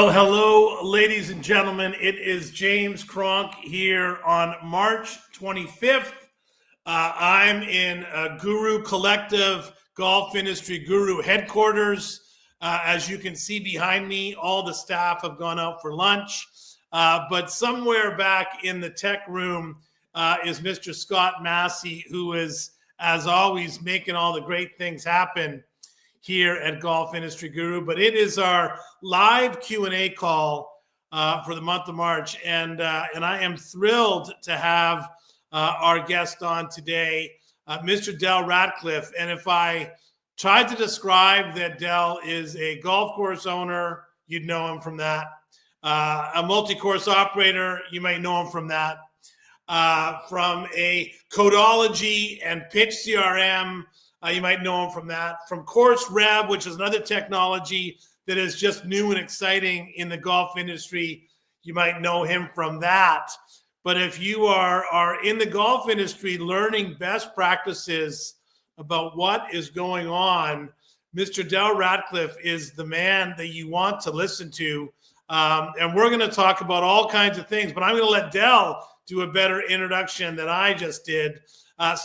Well, hello, ladies and gentlemen. It is James Cronk here on March 25th. I'm in Guru Collective Golf Industry Guru headquarters. As you can see behind me, all the staff have gone out for lunch. But somewhere back in the tech room is Mr. Scott Massey, who is, as always, making all the great things happen here at Golf Industry Guru. But it is our live Q&A call for the month of March. And I am thrilled to have our guest on today, Mr. Del Ratcliffe. And if I tried to describe that Del is a golf course owner, you'd know him from that. A multi-course operator, you might know him from that. From a codology and pitch CRM, you might know him from that. From Course Rev, which is another technology that is just new and exciting in the golf industry, you might know him from that. But if you are in the golf industry learning best practices about what is going on, Mr. Del Ratcliffe is the man that you want to listen to. And we're going to talk about all kinds of things, but I'm going to let Del do a better introduction than I just did.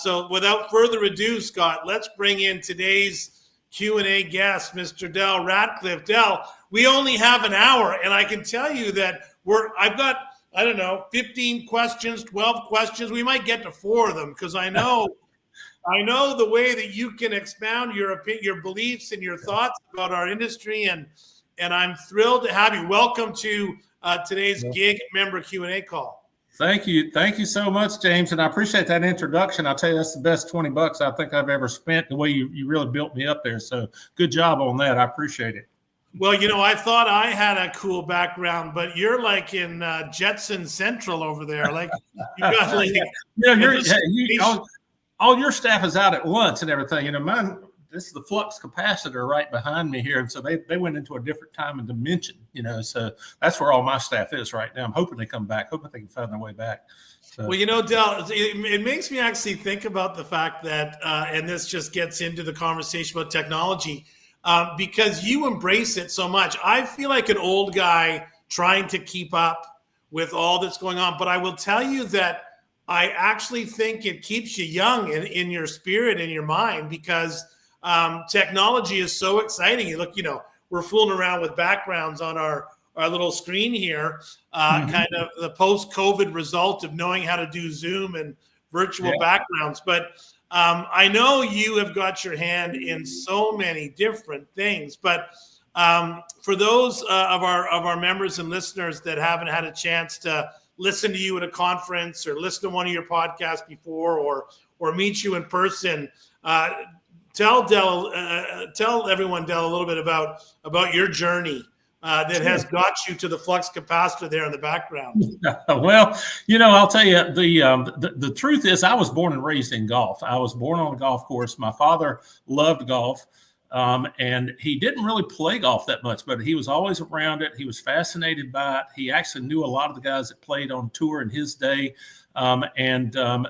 So without further ado, Scott, let's bring in today's Q&A guest, Mr. Del Ratcliffe. Del, we only have an hour, and I can tell you that I've got, 15 questions, 12 questions. We might get to 4 of them because I know the way that you can expound your beliefs and your thoughts about our industry, and I'm thrilled to have you. Welcome to today's gig member Q&A call. Thank you. Thank you so much, James. And I appreciate that introduction. I'll tell you, that's the best $20 I think I've ever spent, the way you really built me up there. So good job on that. I appreciate it. Well, I thought I had a cool background, but you're like in Jetson Central over there. Like you got all your staff is out at lunch and everything. Mine, this is the flux capacitor right behind me here. And so they went into a different time and dimension, so that's where all my staff is right now. I'm hoping they come back, hoping they can find their way back. So. Well, Del, it makes me actually think about the fact that, and this just gets into the conversation about technology, because you embrace it so much. I feel like an old guy trying to keep up with all that's going on, but I will tell you that I actually think it keeps you young in your spirit, in your mind, because technology is so exciting. You look, we're fooling around with backgrounds on our little screen here, kind of the post-COVID result of knowing how to do Zoom and virtual backgrounds. But I know you have got your hand in so many different things. But for those of our members and listeners that haven't had a chance to listen to you at a conference or listen to one of your podcasts before or meet you in person, Tell everyone, Del, a little bit about your journey that has got you to the flux capacitor there in the background. Well, I'll tell you, the truth is I was born and raised in golf. I was born on a golf course. My father loved golf, and he didn't really play golf that much, but he was always around it. He was fascinated by it. He actually knew a lot of the guys that played on tour in his day.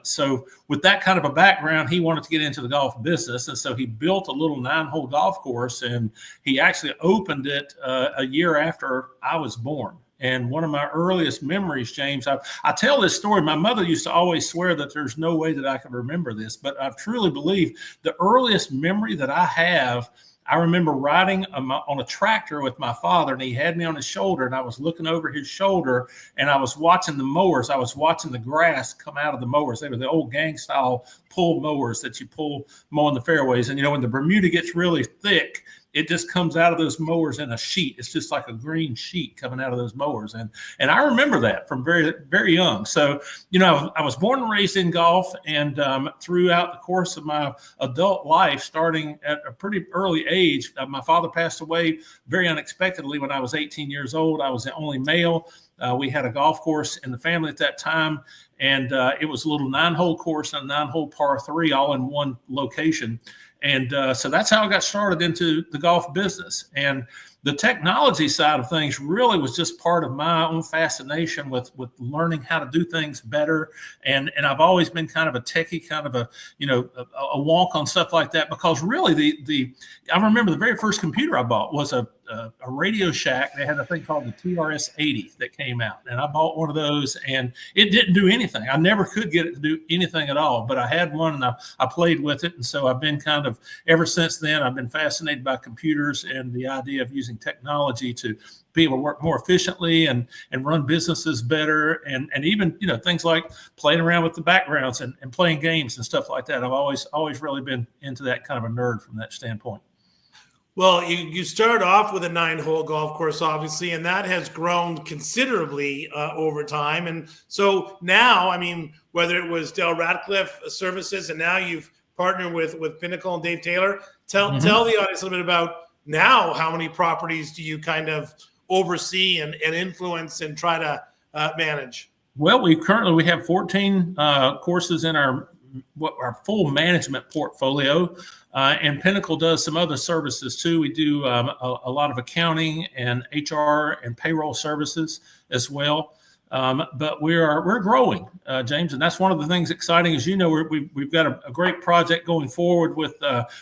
So with that kind of a background, he wanted to get into the golf business. And so he built a little 9-hole golf course, and he actually opened it a year after I was born. And one of my earliest memories, James, I tell this story. My mother used to always swear that there's no way that I could remember this, but I truly believe the earliest memory that I have, I remember riding on a tractor with my father, and he had me on his shoulder, and I was looking over his shoulder, and I was watching the mowers. I was watching the grass come out of the mowers. They were the old gang-style pull mowers that you pull mowing the fairways. And, when the Bermuda gets really thick, it just comes out of those mowers in a sheet. It's just like a green sheet coming out of those mowers. And I remember that from very, very young. So, I was born and raised in golf, and throughout the course of my adult life, starting at a pretty early age, my father passed away very unexpectedly when I was 18 years old. I was the only male. We had a golf course in the family at that time, and it was a little 9-hole course and a 9-hole par 3 all in one location. And so that's how I got started into the golf business. And the technology side of things really was just part of my own fascination with learning how to do things better. And I've always been kind of a techie, kind of a wonk on stuff like that, because really I remember the very first computer I bought was a Radio Shack. They had a thing called the TRS-80 that came out, and I bought one of those, and it didn't do anything. I never could get it to do anything at all, but I had one, and I played with it. And so I've been kind of, ever since then, I've been fascinated by computers and the idea of using technology to be able to work more efficiently and run businesses better. And even, things like playing around with the backgrounds and playing games and stuff like that. I've always really been into that, kind of a nerd from that standpoint. Well, you start off with a 9-hole golf course, obviously, and that has grown considerably over time. And so now, I mean, whether it was Ratcliffe Services, and now you've partnered with Pinnacle and Dave Taylor, tell the audience a little bit about now how many properties do you kind of oversee and influence and try to manage? Well, we have 14 courses in our full management portfolio, and Pinnacle does some other services too. We do a lot of accounting and HR and payroll services as well. But we're growing, James, and that's one of the things exciting. As you know, we've got a great project going forward with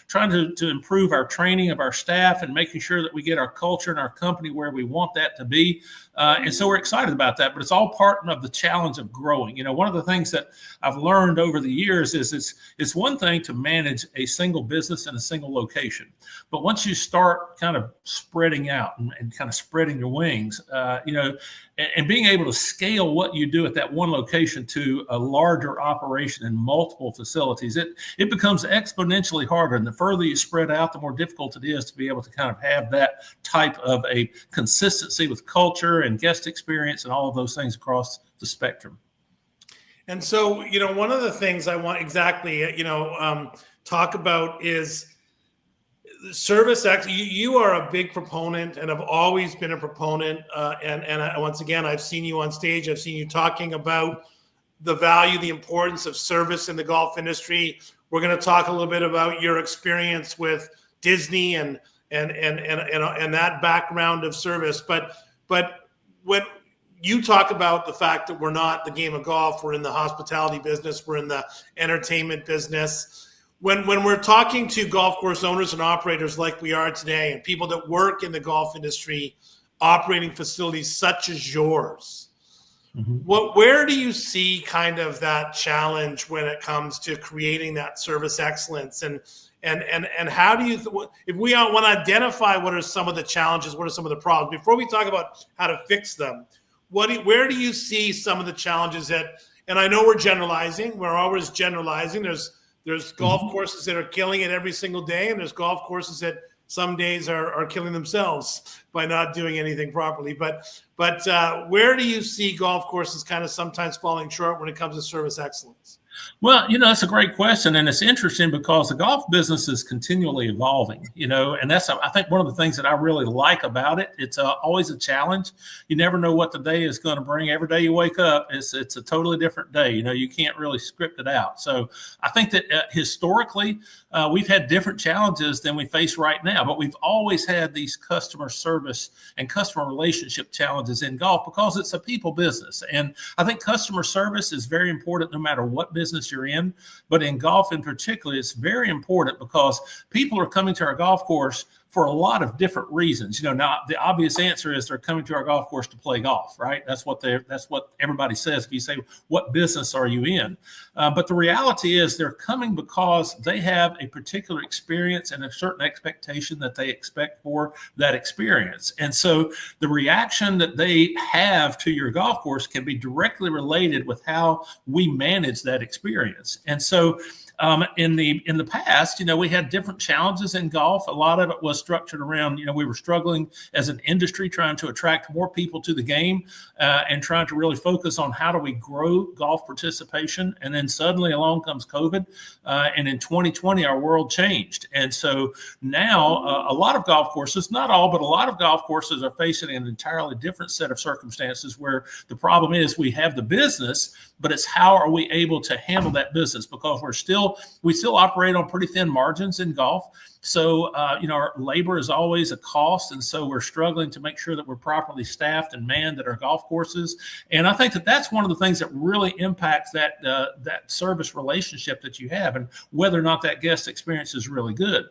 trying to improve our training of our staff and making sure that we get our culture and our company where we want that to be. And so we're excited about that, but it's all part of the challenge of growing. One of the things that I've learned over the years is it's one thing to manage a single business in a single location, but once you start kind of spreading out and kind of spreading your wings, and being able to scale what you do at that one location to a larger operation in multiple facilities, it becomes exponentially harder. And the further you spread out, the more difficult it is to be able to kind of have that type of a consistency with culture and guest experience and all of those things across the spectrum. And so, one of the things I want talk about is service. You are a big proponent and have always been a proponent. And once again, I've seen you on stage. I've seen you talking about the value, the importance of service in the golf industry. We're going to talk a little bit about your experience with Disney and that background of service. But when you talk about the fact that we're not the game of golf, we're in the hospitality business, we're in the entertainment business. When we're talking to golf course owners and operators like we are today, and people that work in the golf industry, operating facilities such as yours, where do you see kind of that challenge when it comes to creating that service excellence? And how do you, if we want to identify what are some of the challenges, what are some of the problems, before we talk about how to fix them, where do you see some of the challenges and I know we're generalizing, we're always generalizing. There's golf courses that are killing it every single day, and there's golf courses that some days are killing themselves by not doing anything properly. But where do you see golf courses kind of sometimes falling short when it comes to service excellence? Well, that's a great question. And it's interesting because the golf business is continually evolving, and that's, I think, one of the things that I really like about it. It's always a challenge. You never know what the day is going to bring. Every day you wake up, it's a totally different day. You can't really script it out. So I think that historically, we've had different challenges than we face right now, but we've always had these customer service and customer relationship challenges in golf because it's a people business. And I think customer service is very important no matter what business you're in, but in golf in particular, it's very important because people are coming to our golf course for a lot of different reasons. Now the obvious answer is they're coming to our golf course to play golf, right? That's what everybody says. If you say, what business are you in? But the reality is they're coming because they have a particular experience and a certain expectation that they expect for that experience. And so the reaction that they have to your golf course can be directly related with how we manage that experience. And so in the past, we had different challenges in golf. A lot of it was structured around, we were struggling as an industry trying to attract more people to the game and trying to really focus on how do we grow golf participation. And then suddenly along comes COVID. And in 2020, our world changed. And so now a lot of golf courses, not all, but a lot of golf courses are facing an entirely different set of circumstances where the problem is we have the business, but it's how are we able to handle that business, because we still operate on pretty thin margins in golf. So, our labor is always a cost. And so we're struggling to make sure that we're properly staffed and manned at our golf courses. And I think that that's one of the things that really impacts that service relationship that you have and whether or not that guest experience is really good.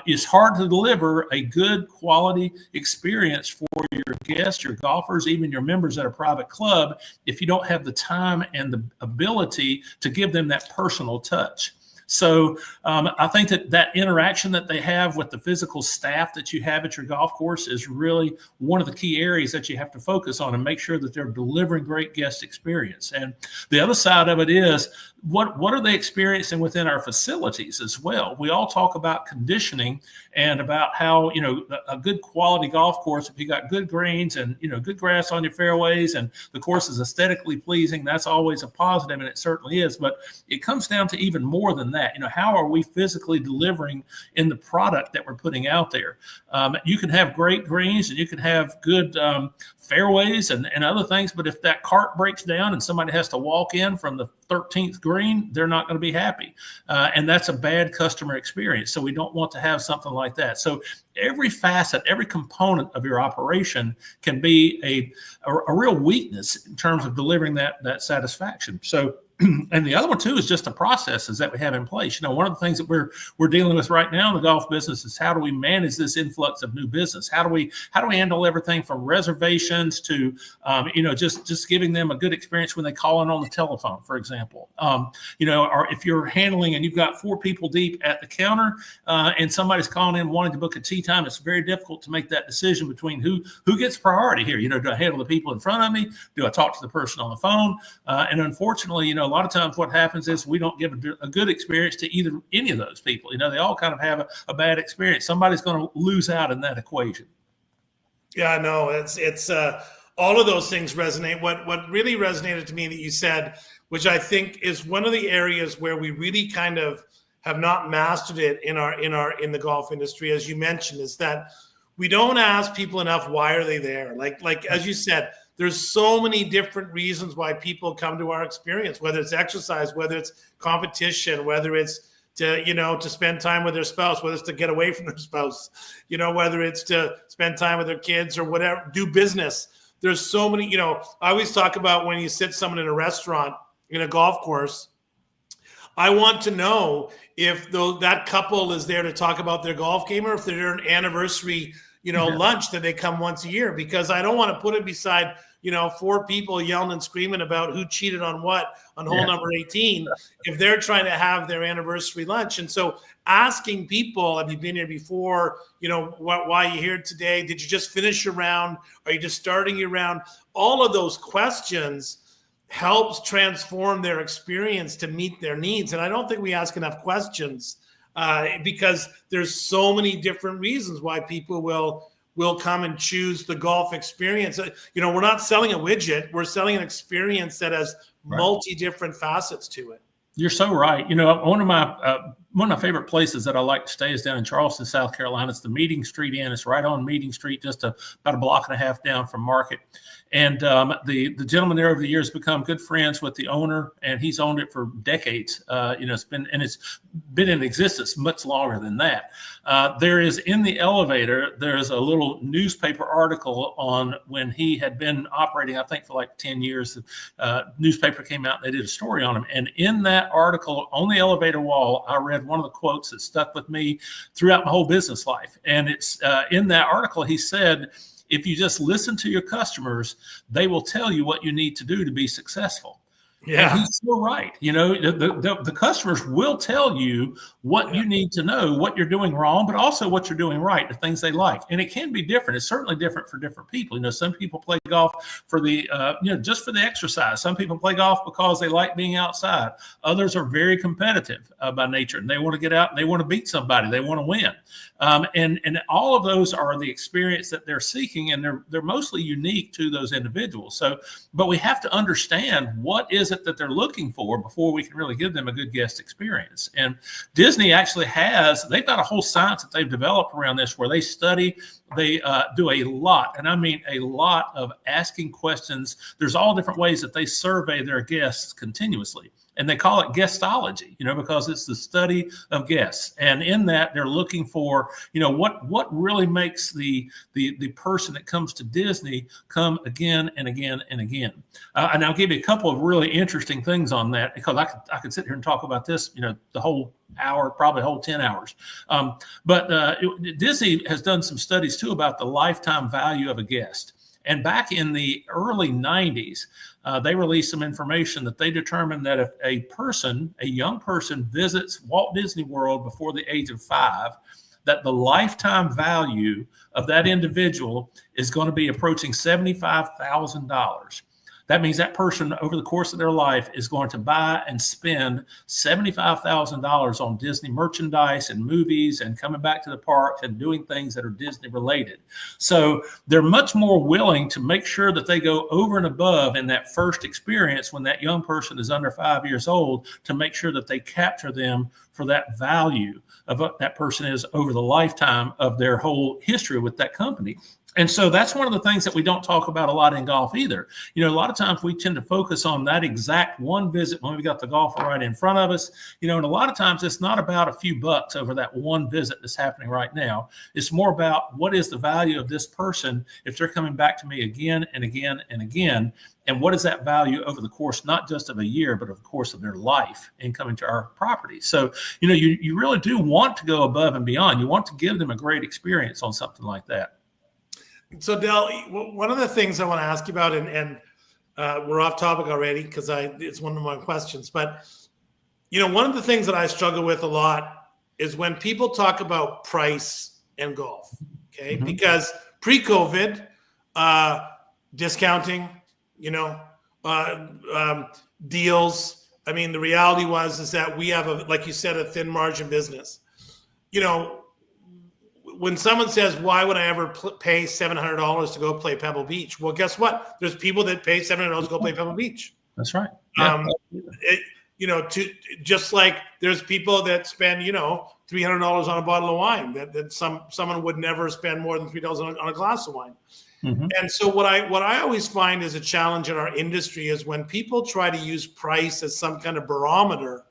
It's hard to deliver a good quality experience for your guests, your golfers, even your members at a private club if you don't have the time and the ability to give them that personal touch. So I think that interaction that they have with the physical staff that you have at your golf course is really one of the key areas that you have to focus on and make sure that they're delivering great guest experience. And the other side of it is what are they experiencing within our facilities as well? We all talk about conditioning and about how, a good quality golf course, if you got good greens and, good grass on your fairways and the course is aesthetically pleasing, that's always a positive, and it certainly is. But it comes down to even more than that. How are we physically delivering in the product that we're putting out there? You can have great greens and you can have good fairways and other things, but if that cart breaks down and somebody has to walk in from the 13th green, they're not going to be happy. And that's a bad customer experience. So we don't want to have something like that. So every facet, every component of your operation can be a real weakness in terms of delivering that satisfaction. So and the other one too is just the processes that we have in place. One of the things that we're dealing with right now in the golf business is how do we manage this influx of new business? How do we handle everything from reservations to just giving them a good experience when they call in on the telephone, for example. Or if you're handling and you've got 4 people deep at the counter and somebody's calling in wanting to book a tee time, it's very difficult to make that decision between who gets priority here. Do I handle the people in front of me? Do I talk to the person on the phone? And unfortunately, a lot of times what happens is we don't give a good experience to any of those people. They all kind of have a bad experience. Somebody's going to lose out in that equation. Yeah, no, it's all of those things resonate. What really resonated to me that you said, which I think is one of the areas where we really kind of have not mastered it in the golf industry, as you mentioned, is that we don't ask people enough, why are they there? Like as you said, there's so many different reasons why people come to our experience, whether it's exercise, whether it's competition, whether it's to spend time with their spouse, whether it's to get away from their spouse, whether it's to spend time with their kids or whatever, do business. There's so many, I always talk about when you sit someone in a restaurant, in a golf course, I want to know if that couple is there to talk about their golf game or if they're an anniversary lunch that they come once a year, because I don't want to put it beside, 4 people yelling and screaming about who cheated on what on hole number 18 if they're trying to have their anniversary lunch. And so asking people, have you been here before? Why are you here today? Did you just finish your round? Are you just starting your round? All of those questions helps transform their experience to meet their needs. And I don't think we ask enough questions because there's so many different reasons why people will come and choose the golf experience. We're not selling a widget. We're selling an experience that has multi different facets to it. You're so right. One of my favorite places that I like to stay is down in Charleston, South Carolina. It's the Meeting Street Inn. It's right on Meeting Street, just about a block and a half down from Market. And the gentleman there over the years become good friends with the owner, and he's owned it for decades. It's been in existence much longer than that. There is in the elevator, there's a little newspaper article on when he had been operating, I think for like 10 years. Newspaper came out and they did a story on him. And in that article on the elevator wall, I read one of the quotes that stuck with me throughout my whole business life. And it's in that article, he said, if you just listen to your customers, they will tell you what you need to do to be successful. Yeah, and he's so right. The customers will tell you what you need to know, what you're doing wrong, but also what you're doing right, the things they like. And it can be different. It's certainly different for different people. Some people play golf for the, just for the exercise. Some people play golf because they like being outside. Others are very competitive by nature, and they want to get out and they want to beat somebody. They want to win. And all of those are the experience that they're seeking, and they're mostly unique to those individuals. So, but we have to understand what is it that they're looking for before we can really give them a good guest experience. And Disney actually they've got a whole science that they've developed around this where they study they do a lot, and I mean a lot, of asking questions. There's all different ways that they survey their guests continuously. And they call it guestology, because it's the study of guests. And in that, they're looking for, what really makes the person that comes to Disney come again and again and again. And I'll give you a couple of really interesting things on that, because I could sit here and talk about this, the whole hour, probably the whole 10 hours. But Disney has done some studies too about the lifetime value of a guest. And back in the early 90s, they released some information that they determined that if a young person visits Walt Disney World before the age of 5, that the lifetime value of that individual is going to be approaching $75,000. That means that person over the course of their life is going to buy and spend $75,000 on Disney merchandise and movies and coming back to the parks and doing things that are Disney related. So they're much more willing to make sure that they go over and above in that first experience when that young person is under 5 years old, to make sure that they capture them for that value of what that person is over the lifetime of their whole history with that company. And so that's one of the things that we don't talk about a lot in golf either. A lot of times we tend to focus on that exact one visit when we got the golfer right in front of us, and a lot of times it's not about a few bucks over that one visit that's happening right now. It's more about what is the value of this person if they're coming back to me again and again and again. And what is that value over the course, not just of a year, but of the course of their life in coming to our property? So, you really do want to go above and beyond. You want to give them a great experience on something like that. So, Del, one of the things I want to ask you about, and we're off topic already because it's one of my questions, but, one of the things that I struggle with a lot is when people talk about price and golf, okay? Mm-hmm. Because pre-COVID, discounting, deals. I mean, the reality is that we have, like you said, a thin margin business. When someone says, why would I ever pay $700 to go play Pebble Beach? Well, guess what? There's people that pay $700 to go play Pebble Beach. That's right. Just like there's people that spend, $300 on a bottle of wine that someone would never spend more than $3 on a glass of wine. Mm-hmm. And so what I always find is a challenge in our industry is when people try to use price as some kind of barometer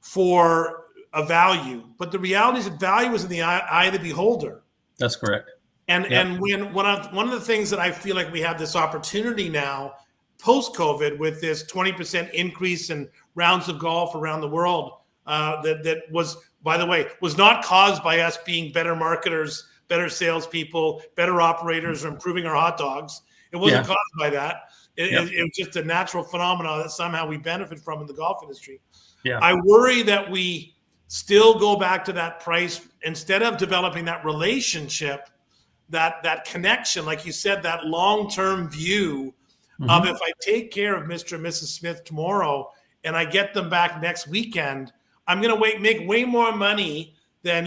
for a value, but the reality is that value is in the eye of the beholder. That's correct. And when one of the things that I feel like we have this opportunity now post-COVID with this 20% increase in rounds of golf around the world, that was, by the way, was not caused by us being better marketers, better salespeople, better operators, or improving our hot dogs. It wasn't caused by that. It was just a natural phenomenon that somehow we benefit from in the golf industry. Yeah. I worry that we still go back to that price instead of developing that relationship, that connection, like you said, that long-term view of if I take care of Mr. and Mrs. Smith tomorrow and I get them back next weekend, I'm going to make way more money than,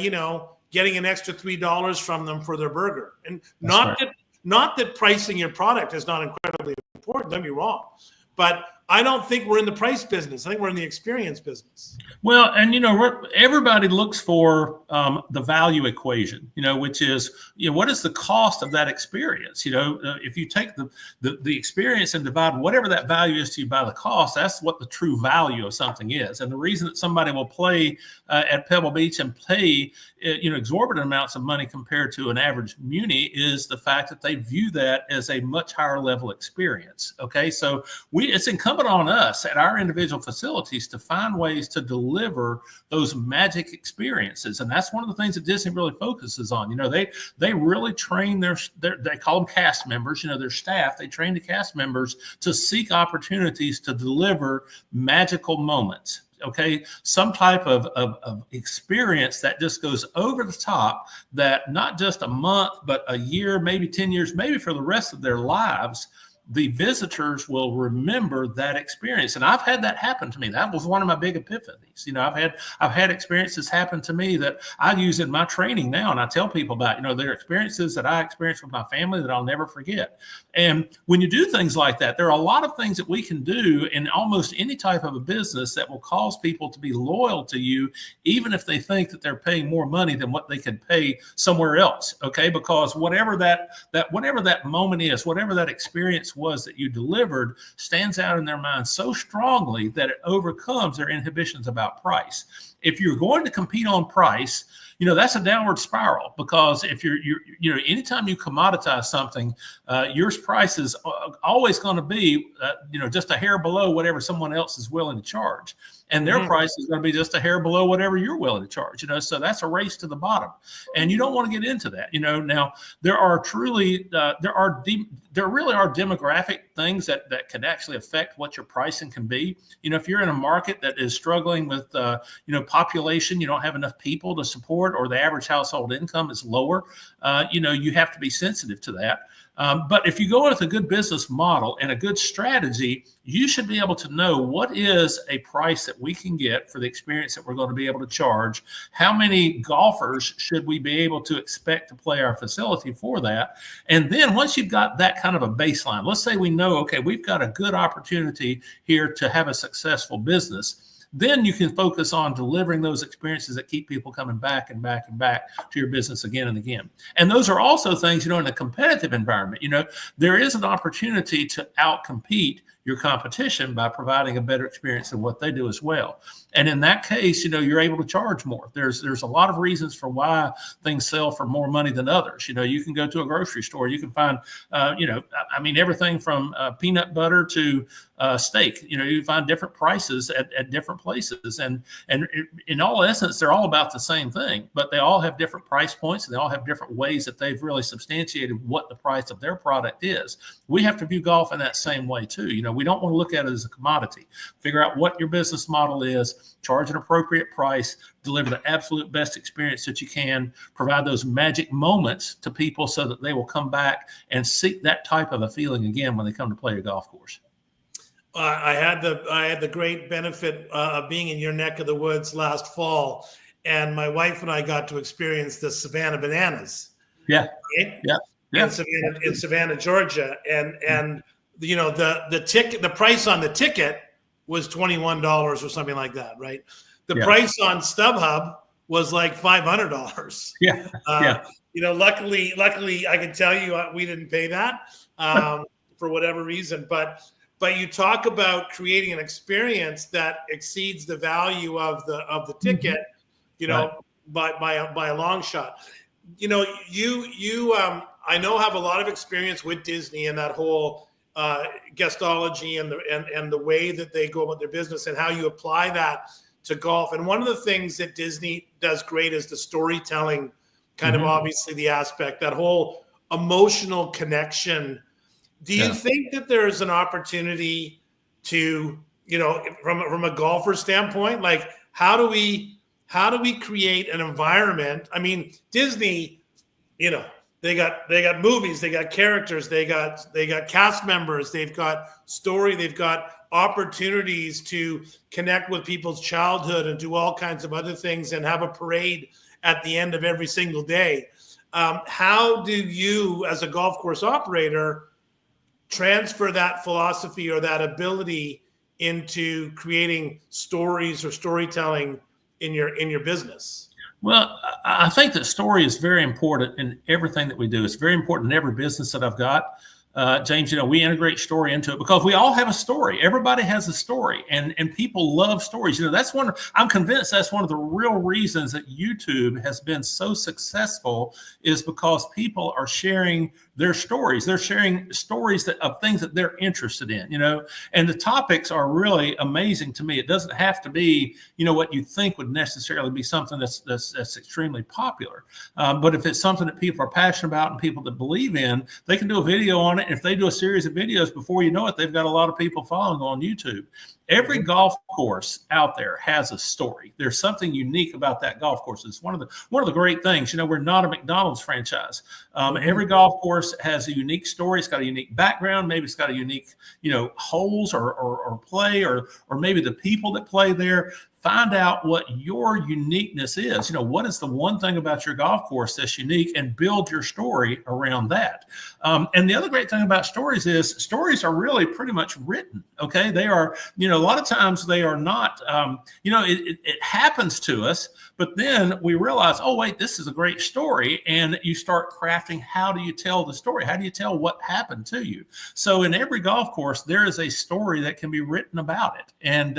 getting an extra $3 from them for their burger. And not that pricing your product is not incredibly important, don't be wrong, but I don't think we're in the price business. I think we're in the experience business. Well, and everybody looks for the value equation, which is what is the cost of that experience? If you take the experience and divide whatever that value is to you by the cost, that's what the true value of something is. And the reason that somebody will play at Pebble Beach and pay exorbitant amounts of money compared to an average muni is the fact that they view that as a much higher level experience. Okay, so it's incumbent on us at our individual facilities to find ways to deliver those magic experiences. And that's one of the things that Disney really focuses on. They really train their they call them cast members, their staff. They train the cast members to seek opportunities to deliver magical moments. Okay, some type of experience that just goes over the top, that not just a month, but a year, maybe 10 years, maybe for the rest of their lives, the visitors will remember that experience. And I've had that happen to me. That was one of my big epiphanies. I've had experiences happen to me that I use in my training now, and I tell people about. There are experiences that I experienced with my family that I'll never forget. And when you do things like that, there are a lot of things that we can do in almost any type of a business that will cause people to be loyal to you, even if they think that they're paying more money than what they could pay somewhere else. Okay, because whatever that moment is, whatever that experience was that you delivered, stands out in their mind so strongly that it overcomes their inhibitions about price. If you're going to compete on price, that's a downward spiral, because if you're anytime you commoditize something, your price is always going to be, just a hair below whatever someone else is willing to charge. And their price is going to be just a hair below whatever you're willing to charge, so that's a race to the bottom. And you don't want to get into that. Now there are truly, there really are demographic things that can actually affect what your pricing can be. If you're in a market that is struggling with, population, you don't have enough people to support, or the average household income is lower, you have to be sensitive to that. But if you go with a good business model and a good strategy, you should be able to know what is a price that we can get for the experience that we're going to be able to charge. How many golfers should we be able to expect to play our facility for that? And then once you've got that kind of a baseline, let's say we know, okay, we've got a good opportunity here to have a successful business. Then you can focus on delivering those experiences that keep people coming back and back and back to your business again and again. And those are also things, in a competitive environment, there is an opportunity to outcompete your competition by providing a better experience than what they do as well. And in that case, you're able to charge more. There's a lot of reasons for why things sell for more money than others. You can go to a grocery store, you can find, everything from peanut butter to steak. You find different prices at different places. And in all essence, they're all about the same thing, but they all have different price points, and they all have different ways that they've really substantiated what the price of their product is. We have to view golf in that same way too. We don't want to look at it as a commodity. Figure out what your business model is, charge an appropriate price, deliver the absolute best experience that you can, provide those magic moments to people so that they will come back and seek that type of a feeling again when they come to play your golf course. I had the great benefit of being in your neck of the woods last fall, and my wife and I got to experience the Savannah Bananas. Yeah. Right? Yeah. Yeah. In Savannah, Georgia, and the price on the ticket was $21 or something like that, right? The price on StubHub was like $500. Yeah. Luckily, I can tell you we didn't pay that for whatever reason, but you talk about creating an experience that exceeds the value of the ticket, by a long shot. You I know have a lot of experience with Disney and that whole guestology and the way that they go about their business and how you apply that to golf. And one of the things that Disney does great is the storytelling, kind of obviously the aspect, that whole emotional connection. Do you think that there's an opportunity to, from a golfer standpoint, like how do we create an environment? I mean, Disney, they got movies, they got characters, they got cast members, they've got story, they've got opportunities to connect with people's childhood and do all kinds of other things and have a parade at the end of every single day. How do you, as a golf course operator, transfer that philosophy or that ability into creating stories or storytelling in your business? Well, I think that story is very important in everything that we do. It's very important in every business that I've got. James, we integrate story into it because we all have a story. Everybody has a story, and people love stories. I'm convinced that's one of the real reasons that YouTube has been so successful, is because people are sharing their stories. They're sharing stories of things that they're interested in, and the topics are really amazing to me. It doesn't have to be, what you think would necessarily be something that's extremely popular. But if it's something that people are passionate about and people that believe in, they can do a video on it. And if they do a series of videos, before you know it, they've got a lot of people following on YouTube. Every golf course out there has a story. There's something unique about that golf course. It's one of the great things. We're not a McDonald's franchise. Every golf course course has a unique story. It's got a unique background. Maybe it's got a unique, holes or play, or maybe the people that play there. Find out what your uniqueness is. What is the one thing about your golf course that's unique, and build your story around that. And the other great thing about stories is stories are really pretty much written. Okay. They are, a lot of times they are not, it happens to us, but then we realize, oh, wait, this is a great story. And you start crafting, how do you tell the story? How do you tell what happened to you? So in every golf course, there is a story that can be written about it. And,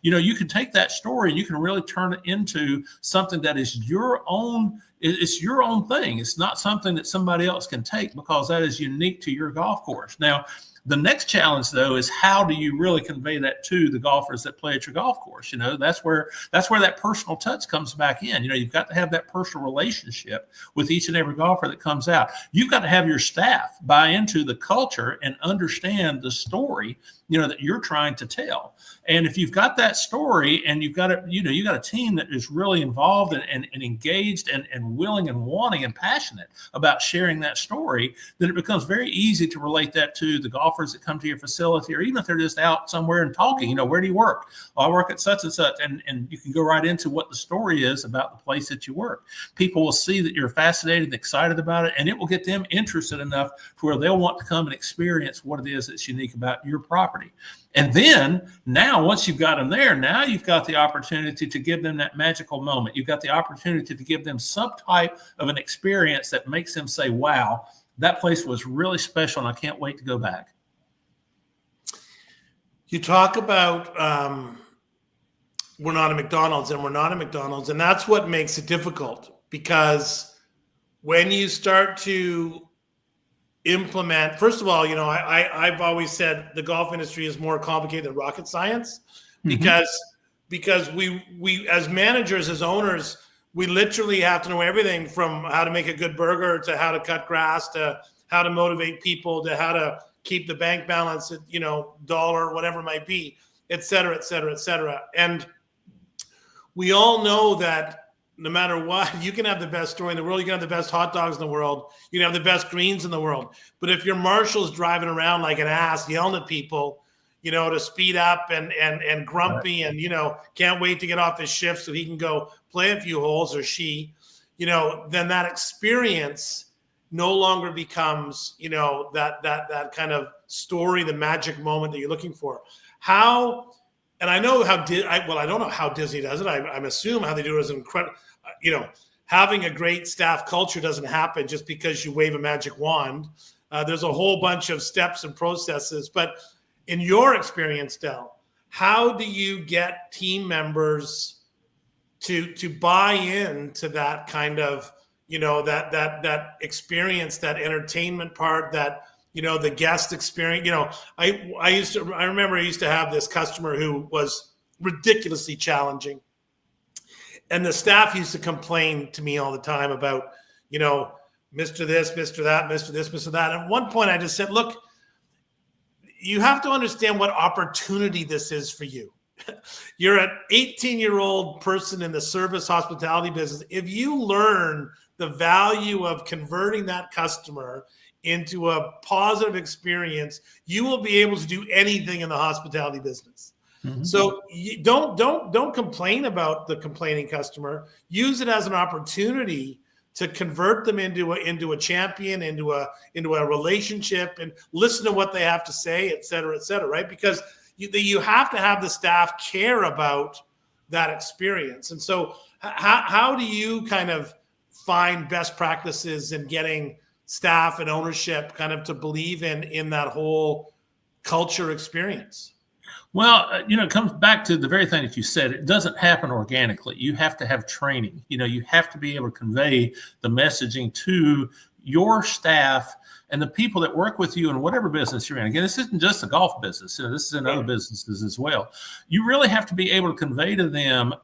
you can take that story and you can really turn it into something that is your own. It's your own thing. It's not something that somebody else can take, because that is unique to your golf course. Now, the next challenge, though, is how do you really convey that to the golfers that play at your golf course? That's where that personal touch comes back in. You've got to have that personal relationship with each and every golfer that comes out. You've got to have your staff buy into the culture and understand the story, that you're trying to tell. And if you've got that story and you've got a team that is really involved and engaged and willing and wanting and passionate about sharing that story, then it becomes very easy to relate that to the golfers that come to your facility, or even if they're just out somewhere and talking, where do you work? I work at such and such. And you can go right into what the story is about the place that you work. People will see that you're fascinated and excited about it, and it will get them interested enough to where they'll want to come and experience what it is that's unique about your property. And then now, once you've got them there, now you've got the opportunity to give them that magical moment. You've got the opportunity to give them some type of an experience that makes them say, wow, that place was really special and I can't wait to go back. You talk about we're not a McDonald's, and that's what makes it difficult, because when you start to implement, first of all, I've always said the golf industry is more complicated than rocket science, because we as managers, as owners, we literally have to know everything from how to make a good burger to how to cut grass to how to motivate people to how to keep the bank balance at dollar, whatever it might be, et cetera, et cetera, et cetera. And we all know that no matter what, you can have the best story in the world, you can have the best hot dogs in the world, you can have the best greens in the world. But if your marshal's driving around like an ass, yelling at people, to speed up and grumpy, and, can't wait to get off his shift so he can go play a few holes, or she, then that experience no longer becomes, that kind of story, the magic moment that you're looking for. How, and I know how, I don't know how Disney does it. I'm assuming how they do it is incredible. Having a great staff culture doesn't happen just because you wave a magic wand. There's a whole bunch of steps and processes. But in your experience, Del, how do you get team members to buy into that kind of, that experience, that entertainment part, that, the guest experience? I remember I used to have this customer who was ridiculously challenging. And the staff used to complain to me all the time about, Mr. This, Mr. That, Mr. This, Mr. That. And at one point I just said, look, you have to understand what opportunity this is for you. You're an 18-year-old person in the service hospitality business. If you learn the value of converting that customer into a positive experience, you will be able to do anything in the hospitality business. Mm-hmm. So don't complain about the complaining customer. Use it as an opportunity to convert them into a champion, into a relationship, and listen to what they have to say, et cetera, right? Because you have to have the staff care about that experience. And so how do you kind of find best practices in getting staff and ownership kind of to believe in that whole culture experience? Well, it comes back to the very thing that you said. It doesn't happen organically. You have to have training. You have to be able to convey the messaging to your staff and the people that work with you in whatever business you're in. Again, this isn't just a golf business. This is in other businesses as well. You really have to be able to convey to them,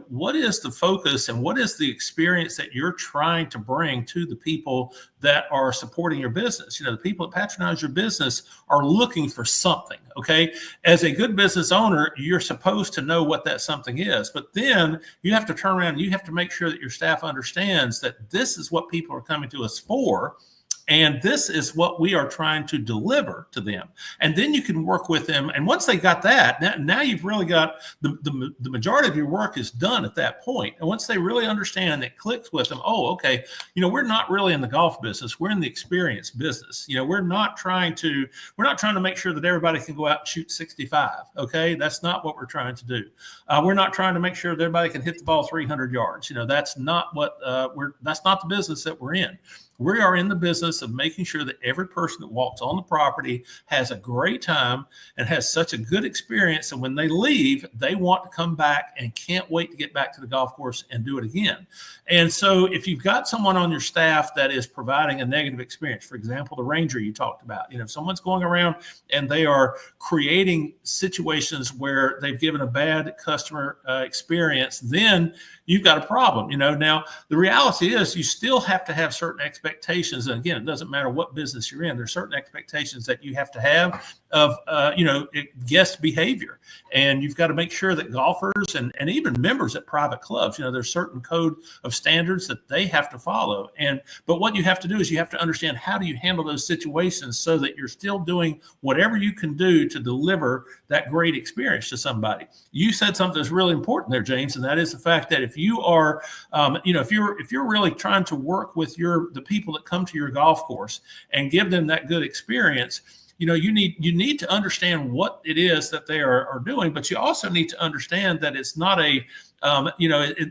what is the focus and what is the experience that you're trying to bring to the people that are supporting your business. The people that patronize your business are looking for something, okay? As a good business owner, you're supposed to know what that something is, but then you have to turn around and you have to make sure that your staff understands that this is what people are coming to us for. And this is what we are trying to deliver to them. And then you can work with them. And once they got that, now you've really got the majority of your work is done at that point. And once they really understand, it clicks with them. Oh, okay. We're not really in the golf business. We're in the experience business. We're not trying to make sure that everybody can go out and shoot 65. Okay. That's not what we're trying to do. We're not trying to make sure that everybody can hit the ball 300 yards. That's not what that's not the business that we're in. We are in the business of making sure that every person that walks on the property has a great time and has such a good experience. And when they leave, they want to come back and can't wait to get back to the golf course and do it again. And so if you've got someone on your staff that is providing a negative experience, for example, the ranger you talked about, if someone's going around and they are creating situations where they've given a bad customer experience, then you've got a problem. Now the reality is you still have to have certain expectations. And again, it doesn't matter what business you're in. There's certain expectations that you have to have of, guest behavior. And you've got to make sure that golfers and even members at private clubs, there's certain code of standards that they have to follow. But what you have to do is you have to understand, how do you handle those situations so that you're still doing whatever you can do to deliver that great experience to somebody. You said something that's really important there, James, and that is the fact that if you are, if you're really trying to work with the people that come to your golf course and give them that good experience, you need to understand what it is that they are doing, but you also need to understand that it's not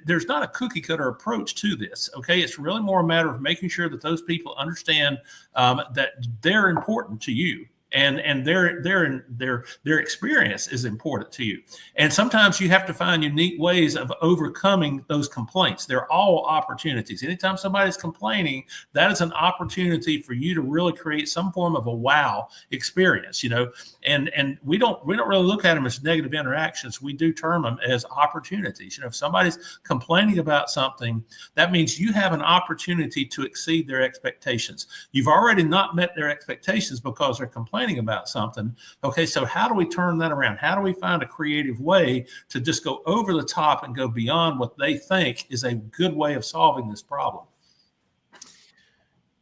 there's not a cookie cutter approach to this. Okay. It's really more a matter of making sure that those people understand that they're important to you. And their experience is important to you. And sometimes you have to find unique ways of overcoming those complaints. They're all opportunities. Anytime somebody's complaining, that is an opportunity for you to really create some form of a wow experience, and we don't really look at them as negative interactions. We do term them as opportunities. If somebody's complaining about something, that means you have an opportunity to exceed their expectations. You've already not met their expectations because they're complaining about something. Okay, so how do we turn that around? How do we find a creative way to just go over the top and go beyond what they think is a good way of solving this problem?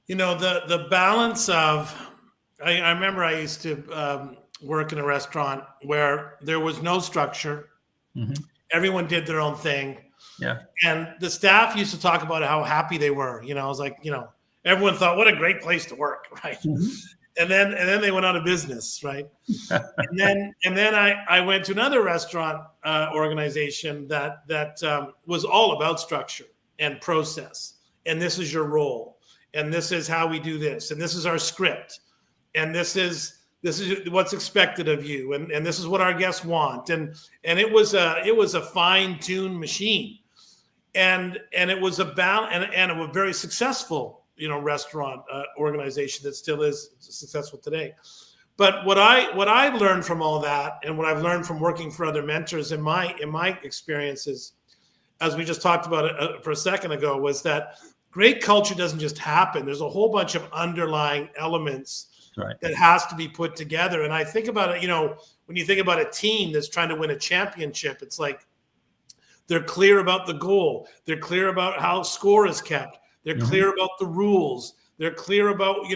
The balance of, I remember I used to work in a restaurant where there was no structure. Mm-hmm. Everyone did their own thing. Yeah. And the staff used to talk about how happy they were. I was like, everyone thought, what a great place to work, right? Mm-hmm. And then they went out of business, right? and then I went to another restaurant organization that was all about structure and process. And this is your role, and this is how we do this, and this is our script, and this is what's expected of you, and this is what our guests want. And it was a fine-tuned machine, and it was and it was very successful. Restaurant organization that still is successful today. But what I learned from all that, and what I've learned from working for other mentors in my experiences, as we just talked about it for a second ago, was that great culture doesn't just happen. There's a whole bunch of underlying elements that has to be put together. And I think about it, when you think about a team that's trying to win a championship, it's like they're clear about the goal. They're clear about how score is kept. They're clear about the rules. They're clear about,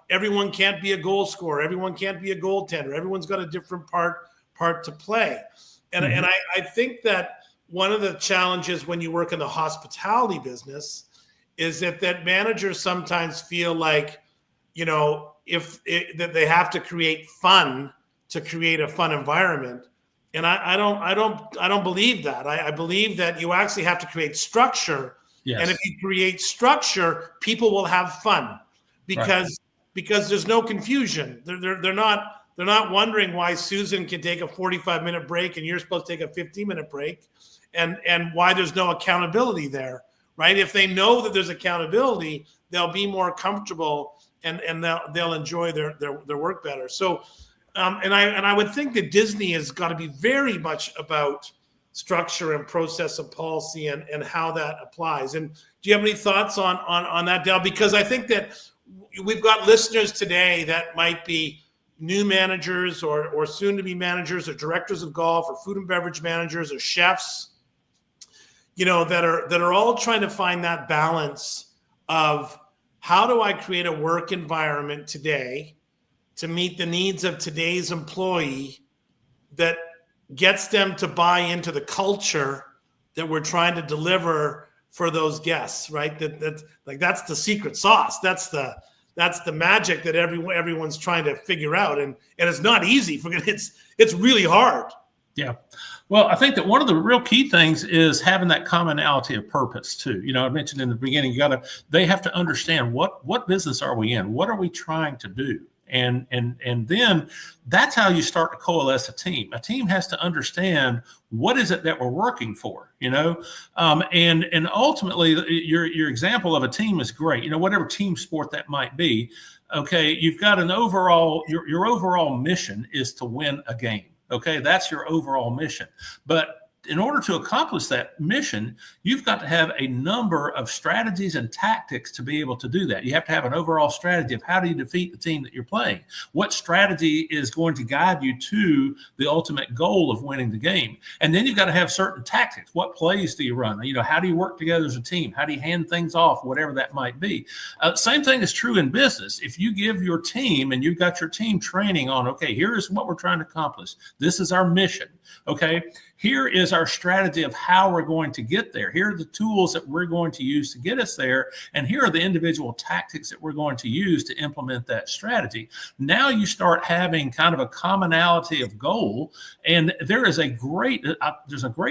everyone can't be a goal scorer. Everyone can't be a goaltender. Everyone's got a different part to play. And I think that one of the challenges when you work in the hospitality business is that managers sometimes feel like, that they have to create fun to create a fun environment. And I don't believe that. I believe that you actually have to create structure. Yes. And if you create structure, people will have fun because there's no confusion. They're not wondering why Susan can take a 45-minute break and you're supposed to take a 15-minute break, and why there's no accountability there, right? If they know that there's accountability, they'll be more comfortable and they'll enjoy their work better. So, and I would think that Disney has got to be very much about structure and process and policy and how that applies. And do you have any thoughts on that, Dale? Because I think that we've got listeners today that might be new managers or soon to be managers or directors of golf or food and beverage managers or chefs, that are all trying to find that balance of how do I create a work environment today to meet the needs of today's employee that gets them to buy into the culture that we're trying to deliver for those guests, right? That's the secret sauce. That's the magic that everyone's trying to figure out, and it's not easy. It's really hard. Yeah. Well, I think that one of the real key things is having that commonality of purpose too. I mentioned in the beginning, they have to understand what business are we in? What are we trying to do? And then that's how you start to coalesce a team. A team has to understand what is it that we're working for, and ultimately your example of a team is great. Whatever team sport that might be. Okay. You've got an overall, your overall mission is to win a game. Okay, that's your overall mission. But in order to accomplish that mission, you've got to have a number of strategies and tactics to be able to do that. You have to have an overall strategy of how do you defeat the team that you're playing? What strategy is going to guide you to the ultimate goal of winning the game? And then you've got to have certain tactics. What plays do you run? How do you work together as a team? How do you hand things off, whatever that might be? Same thing is true in business. If you give your team and you've got your team training on, okay, here is what we're trying to accomplish. This is our mission. Okay, here is our strategy of how we're going to get there. Here are the tools that we're going to use to get us there. And here are the individual tactics that we're going to use to implement that strategy. Now you start having kind of a commonality of goal. And there's a great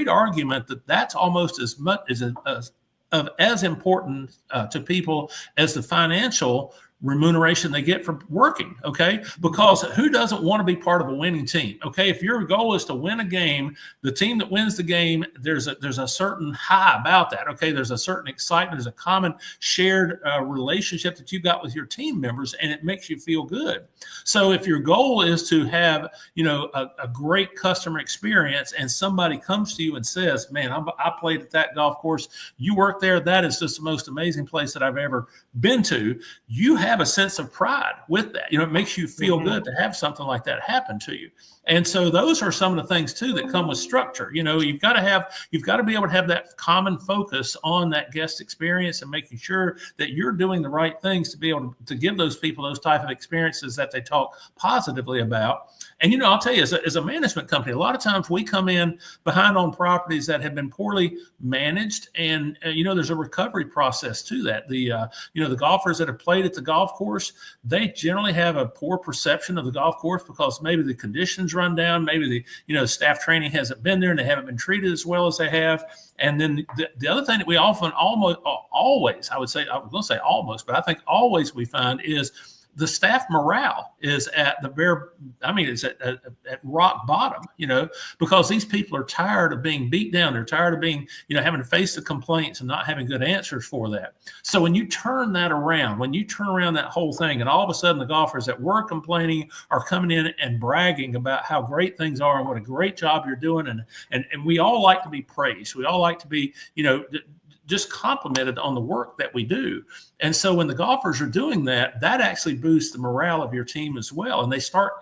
argument that that's almost as much as important to people as the financial remuneration they get for working. Okay. Because who doesn't want to be part of a winning team? Okay. If your goal is to win a game, the team that wins the game, there's a certain high about that. Okay. There's a certain excitement. There's a common shared relationship that you've got with your team members, and it makes you feel good. So if your goal is to have, a great customer experience, and somebody comes to you and says, man, I played at that golf course. You work there. That is just the most amazing place that I've ever been to. You have a sense of pride with that. It makes you feel good to have something like that happen to you. And so those are some of the things too that come with structure. You've got to be able to have that common focus on that guest experience and making sure that you're doing the right things to be able to give those people those type of experiences that they talk positively about. And, I'll tell you, as a management company, a lot of times we come in behind on properties that have been poorly managed. And, there's a recovery process to that. The golfers that have played at the golf course, they generally have a poor perception of the golf course because maybe the conditions run down. Maybe the staff training hasn't been there and they haven't been treated as well as they have. And then the other thing that we often always, I would say, I was going to say almost, but I think always we find is the staff morale is at it's at rock bottom, because these people are tired of being beat down. They're tired of being, having to face the complaints and not having good answers for that. So when you turn that around, that whole thing, and all of a sudden the golfers that were complaining are coming in and bragging about how great things are and what a great job you're doing. And we all like to be praised. We all like to be, just complimented on the work that we do. And so when the golfers are doing that, that actually boosts the morale of your team as well. And they start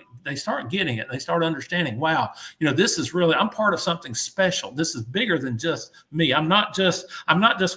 getting it. They start understanding, wow, this is really, I'm part of something special. This is bigger than just me. I'm not just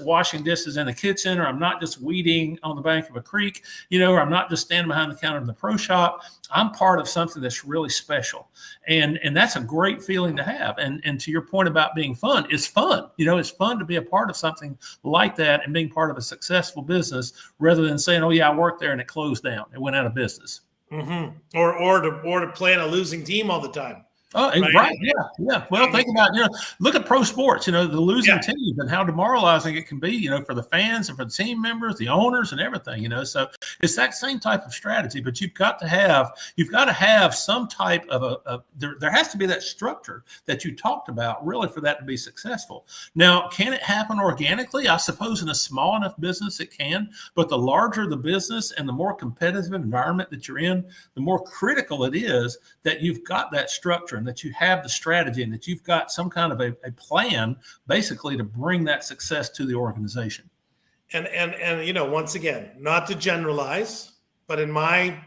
washing dishes in the kitchen, or I'm not just weeding on the bank of a creek, or I'm not just standing behind the counter in the pro shop. I'm part of something that's really special. And that's a great feeling to have. And to your point about being fun, it's fun. It's fun to be a part of something like that and being part of a successful business, rather than saying, oh yeah, I worked there and it closed down. It went out of business. Mm-hmm. Or to play on a losing team all the time. Oh, right. Yeah. Well, think about, look at pro sports, the losing teams and how demoralizing it can be, for the fans and for the team members, the owners and everything, so it's that same type of strategy, but you've got to have some type of there has to be that structure that you talked about really for that to be successful. Now, can it happen organically? I suppose in a small enough business it can, but the larger the business and the more competitive environment that you're in, the more critical it is that you've got that structure and that you have the strategy and that you've got some kind of a plan basically to bring that success to the organization. And once again, not to generalize, but in my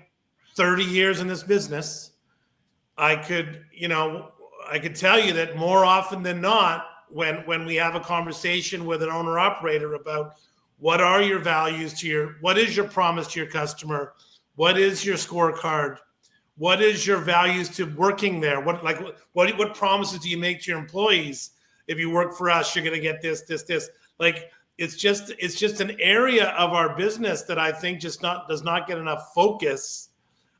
30 years in this business, I could tell you that more often than not, when we have a conversation with an owner operator about what are your values what is your promise to your customer? What is your scorecard? What is your values to working there? What promises do you make to your employees? If you work for us, you're going to get this, this, this. Like, it's just an area of our business that I think does not get enough focus.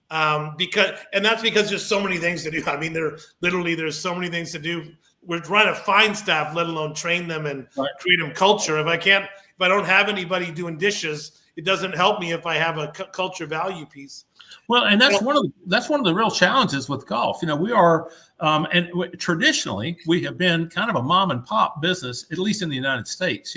Because there's so many things to do. I mean, there's so many things to do. We're trying to find staff, let alone train them and create them culture. If I don't have anybody doing dishes, it doesn't help me if I have a culture value piece. Well, and that's one of the real challenges with golf. We are, traditionally we have been kind of a mom and pop business, at least in the United States.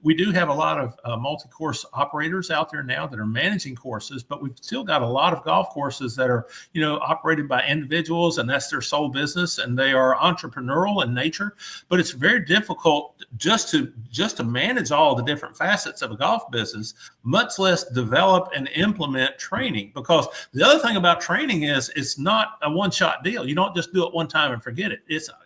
We do have a lot of multi-course operators out there now that are managing courses, but we've still got a lot of golf courses that are, operated by individuals, and that's their sole business, and they are entrepreneurial in nature. But it's very difficult just to manage all the different facets of a golf business, much less develop and implement training. Because the other thing about training is it's not a one-shot deal. You don't just do it one time and forget it.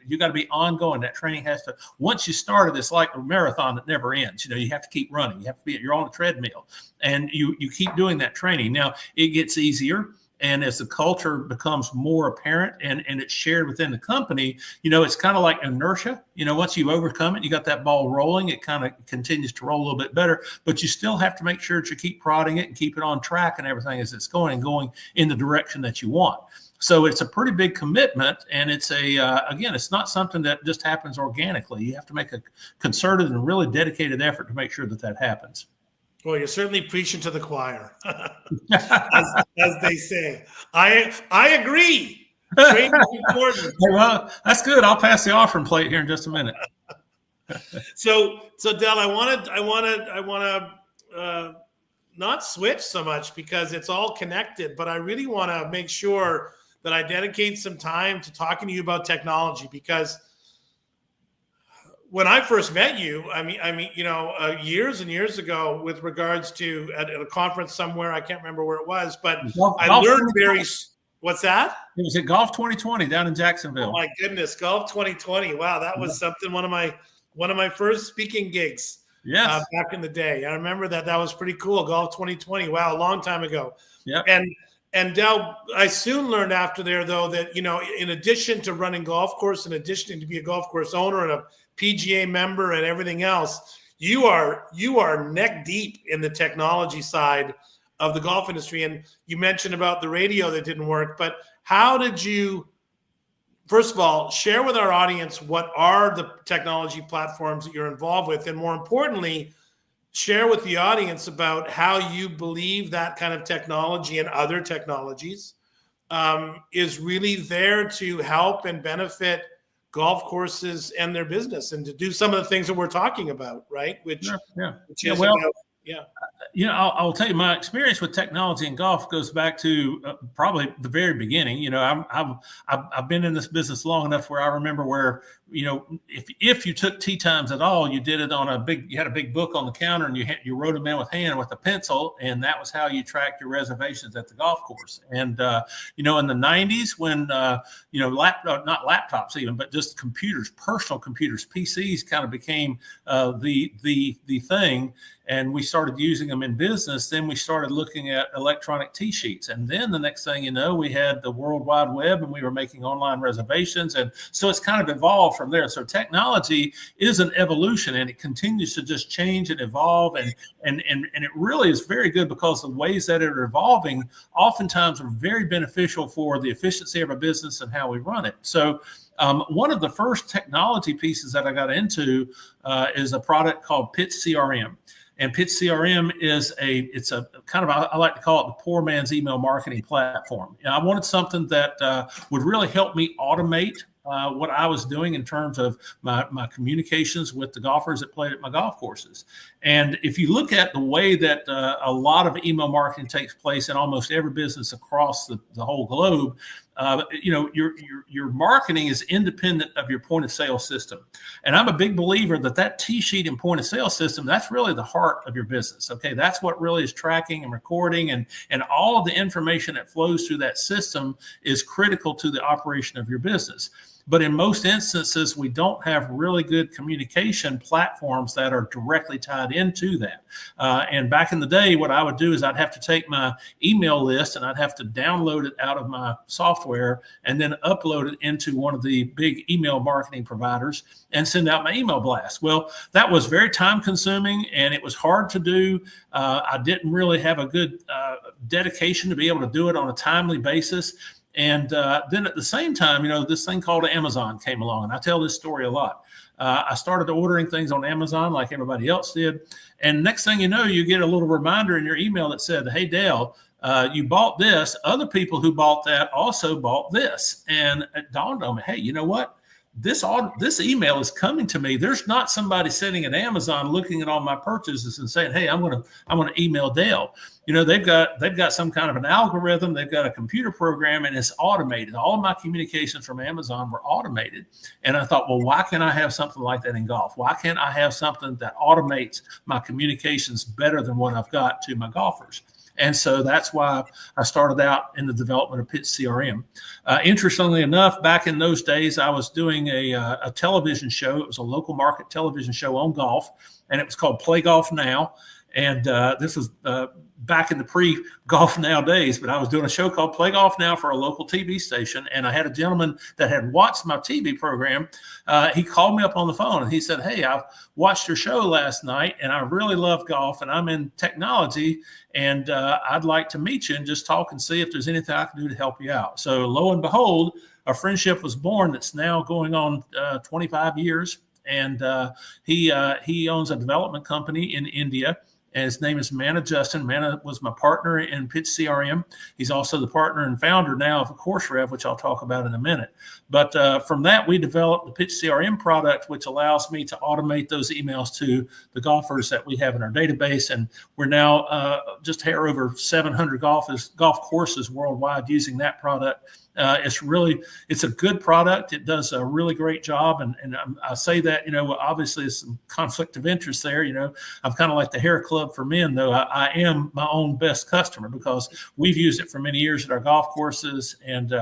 You got to be ongoing. That training has to, once you started, it's like a marathon that never ends. You have to keep running. You have to you're on a treadmill, and you keep doing that training. Now it gets easier. And as the culture becomes more apparent and it's shared within the company, it's kind of like inertia. Once you've overcome it, you got that ball rolling, it kind of continues to roll a little bit better, but you still have to make sure that you keep prodding it and keep it on track and everything as it's going in the direction that you want. So it's a pretty big commitment, and it's again, it's not something that just happens organically. You have to make a concerted and really dedicated effort to make sure that happens. Well, you're certainly preaching to the choir, as they say. I agree. Training is important. Well, that's good. I'll pass the offering plate here in just a minute. So Del, I want to not switch so much because it's all connected, but I really want to make sure that I dedicate some time to talking to you about technology, because when I first met you, I mean, years and years ago, with regards to at a conference somewhere, I can't remember where it was, but I learned what's that? It was at Golf 2020 down in Jacksonville. Oh my goodness, Golf 2020! Wow, that was something. One of my first speaking gigs. Yes. Back in the day, I remember that was pretty cool. Golf 2020. Wow, a long time ago. Yeah. And Del, I soon learned after there, though, that in addition to running golf course, in addition to be a golf course owner and a PGA member and everything else, you are neck deep in the technology side of the golf industry. And you mentioned about the radio that didn't work, but how did you, first of all, share with our audience what are the technology platforms that you're involved with, and more importantly, share with the audience about how you believe that kind of technology and other technologies is really there to help and benefit golf courses and their business, and to do some of the things that we're talking about, right? I'll tell you, my experience with technology in golf goes back to probably the very beginning. I've been in this business long enough where I remember where, if you took tee times at all, you did it on you had a big book on the counter, and you wrote them in with hand with a pencil, and that was how you tracked your reservations at the golf course. And in the 90s, when not laptops even, but just computers, personal computers, PCs kind of became the thing. And we started using them in business. Then we started looking at electronic tee sheets. And then the next thing you know, we had the World Wide Web, and we were making online reservations. And so it's kind of evolved from there. So technology is an evolution, and it continues to just change and evolve. And it really is very good, because the ways that it are evolving oftentimes are very beneficial for the efficiency of a business and how we run it. So one of the first technology pieces that I got into is a product called Pitch CRM. And Pitch CRM it's a kind of, I like to call it the poor man's email marketing platform. I wanted something that would really help me automate what I was doing in terms of my communications with the golfers that played at my golf courses. And if you look at the way that a lot of email marketing takes place in almost every business across the whole globe, your marketing is independent of your point of sale system. And I'm a big believer that tee sheet and point of sale system, that's really the heart of your business. Okay. That's what really is tracking and recording, and all of the information that flows through that system is critical to the operation of your business. But in most instances, we don't have really good communication platforms that are directly tied into that. And back in the day, what I would do is I'd have to take my email list and I'd have to download it out of my software and then upload it into one of the big email marketing providers and send out my email blast. Well, that was very time consuming and it was hard to do. I didn't really have a good dedication to be able to do it on a timely basis. And then at the same time, this thing called Amazon came along, and I tell this story a lot. I started ordering things on Amazon like everybody else did. And next thing you know, you get a little reminder in your email that said, hey, Dale, you bought this. Other people who bought that also bought this. And it dawned on me, hey, you know what? This email is coming to me. There's not somebody sitting at Amazon looking at all my purchases and saying, hey, I'm going to email Dale. They've got some kind of an algorithm. They've got a computer program and it's automated. All of my communications from Amazon were automated. And I thought, well, why can't I have something like that in golf? Why can't I have something that automates my communications better than what I've got to my golfers? And so that's why I started out in the development of Pitch CRM. Interestingly enough, back in those days, I was doing a television show. It was a local market television show on golf, and it was called Play Golf Now. And this was back in the pre-Golf Now days, but I was doing a show called Play Golf Now for a local TV station. And I had a gentleman that had watched my TV program. He called me up on the phone and he said, hey, I've watched your show last night and I really love golf and I'm in technology and I'd like to meet you and just talk and see if there's anything I can do to help you out. So lo and behold, a friendship was born that's now going on 25 years. And he owns a development company in India. And his name is Mana Justin. Mana was my partner in Pitch CRM. He's also the partner and founder now of CourseRev, which I'll talk about in a minute. But from that, we developed the Pitch CRM product, which allows me to automate those emails to the golfers that we have in our database. And we're now just hair over 700 golf courses worldwide using that product. It's a good product. It does a really great job. And I say that, obviously there's some conflict of interest there. I'm kind of like the hair club for men, though I am my own best customer because we've used it for many years at our golf courses. And,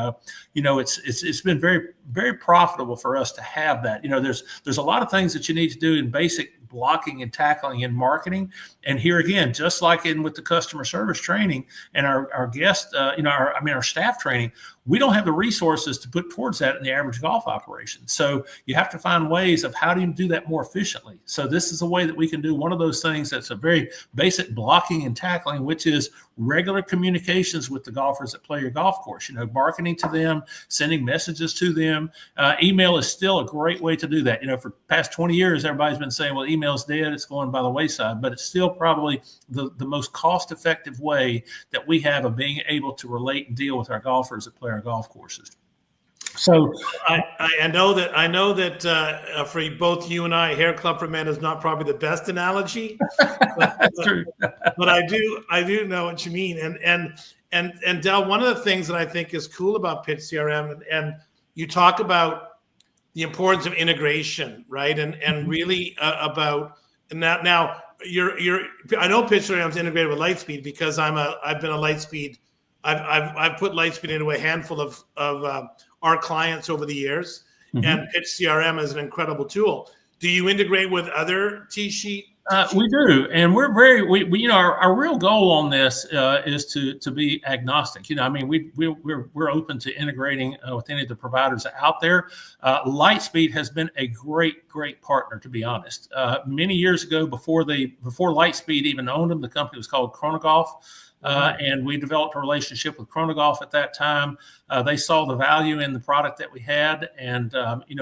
it's been very, very profitable for us to have that. There's a lot of things that you need to do in basic blocking and tackling in marketing. And here again, just like with the customer service training and our guest, our staff training, we don't have the resources to put towards that in the average golf operation. So you have to find ways of how do you do that more efficiently. So this is a way that we can do one of those things that's a very basic blocking and tackling, which is regular communications with the golfers that play your golf course, marketing to them, sending messages to them. Email is still a great way to do that. For the past 20 years, everybody's been saying, well, email's dead, it's going by the wayside, but it's still probably the most cost-effective way that we have of being able to relate and deal with our golfers that play our golf courses. So I know that for both you and I, hair club for men is not probably the best analogy, but I do know what you mean. And Del, one of the things that I think is cool about Pitch CRM, and you talk about the importance of integration, right? And really about now you're I know Pitch CRM is integrated with Lightspeed because I've been a Lightspeed. I've put Lightspeed into a handful of our clients over the years, and Pitch CRM is an incredible tool. Do you integrate with other T-Sheet? We do, and our real goal on this is to be agnostic. We're open to integrating with any of the providers out there. Lightspeed has been a great partner, to be honest. Many years ago, before Lightspeed even owned them, the company was called Chronogolf. And we developed a relationship with Chronogolf at that time. They saw the value in the product that we had, and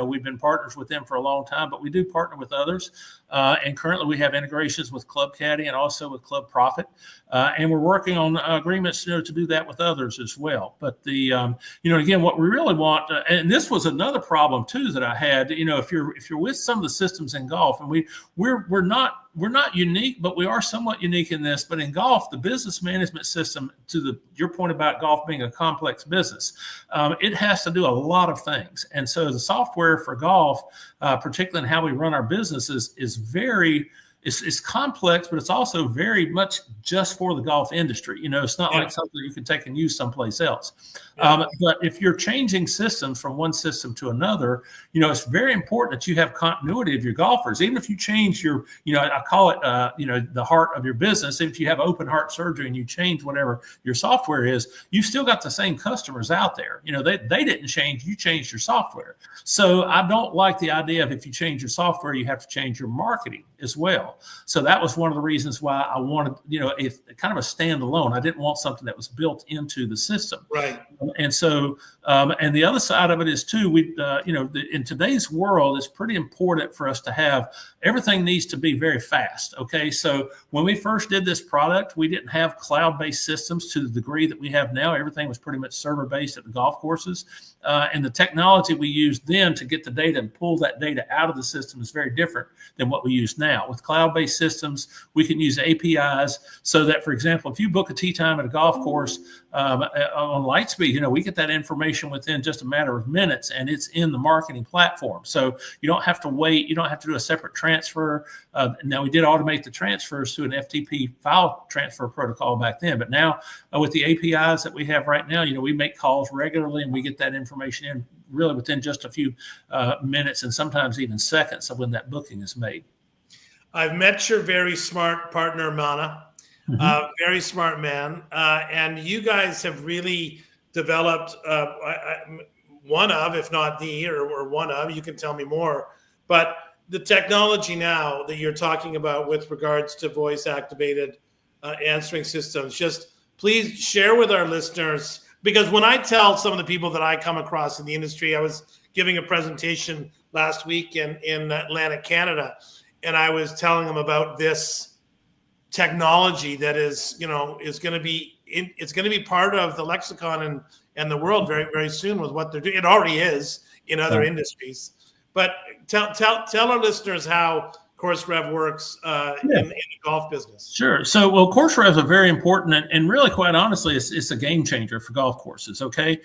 we've been partners with them for a long time, but we do partner with others. And currently we have integrations with Club Caddy and also with Club Profit. And we're working on agreements to do that with others as well. But again, what we really want, and this was another problem too that I had, if you're with some of the systems in golf, and we're not unique, but we are somewhat unique in this. But in golf, the business management system, to your point about golf being a complex business, it has to do a lot of things. And so the software for golf, particularly in how we run our businesses, is very it's complex, but it's also very much just for the golf industry. It's not like something you can take and use someplace else. But if you're changing systems from one system to another, it's very important that you have continuity of your golfers. Even if you change your, I call it, the heart of your business. If you have open heart surgery and you change whatever your software is, you've still got the same customers out there. They didn't change, you changed your software. So I don't like the idea of if you change your software, you have to change your marketing as well. So that was one of the reasons why I wanted, if kind of a standalone. I didn't want something that was built into the system. Right. And so, and the other side of it is too, in today's world, it's pretty important for us to have, everything needs to be very fast. Okay. So when we first did this product, we didn't have cloud-based systems to the degree that we have now. Everything was pretty much server-based at the golf courses. And the technology we used then to get the data and pull that data out of the system is very different than what we use now. With cloud-based systems, we can use APIs so that, for example, if you book a tee time at a golf course on Lightspeed, we get that information within just a matter of minutes, and it's in the marketing platform. So you don't have to wait. You don't have to do a separate transfer. Now, we did automate the transfers through an FTP file transfer protocol back then, but now with the APIs that we have right now, we make calls regularly, and we get that information in really within just a few minutes and sometimes even seconds of when that booking is made. I've met your very smart partner, Mana. Very smart man. And you guys have really developed one of, if not the, or one of, you can tell me more, but the technology now that you're talking about with regards to voice activated answering systems, just please share with our listeners, because when I tell some of the people that I come across in the industry, I was giving a presentation last week in Atlantic, Canada, and I was telling them about this technology that is going to be part of the lexicon and the world very, very soon with what they're doing. It already is in other industries, but tell our listeners how CourseRev works in the golf business. Sure. So, well, CourseRev is a very important and really, quite honestly, it's a game changer for golf courses. Okay.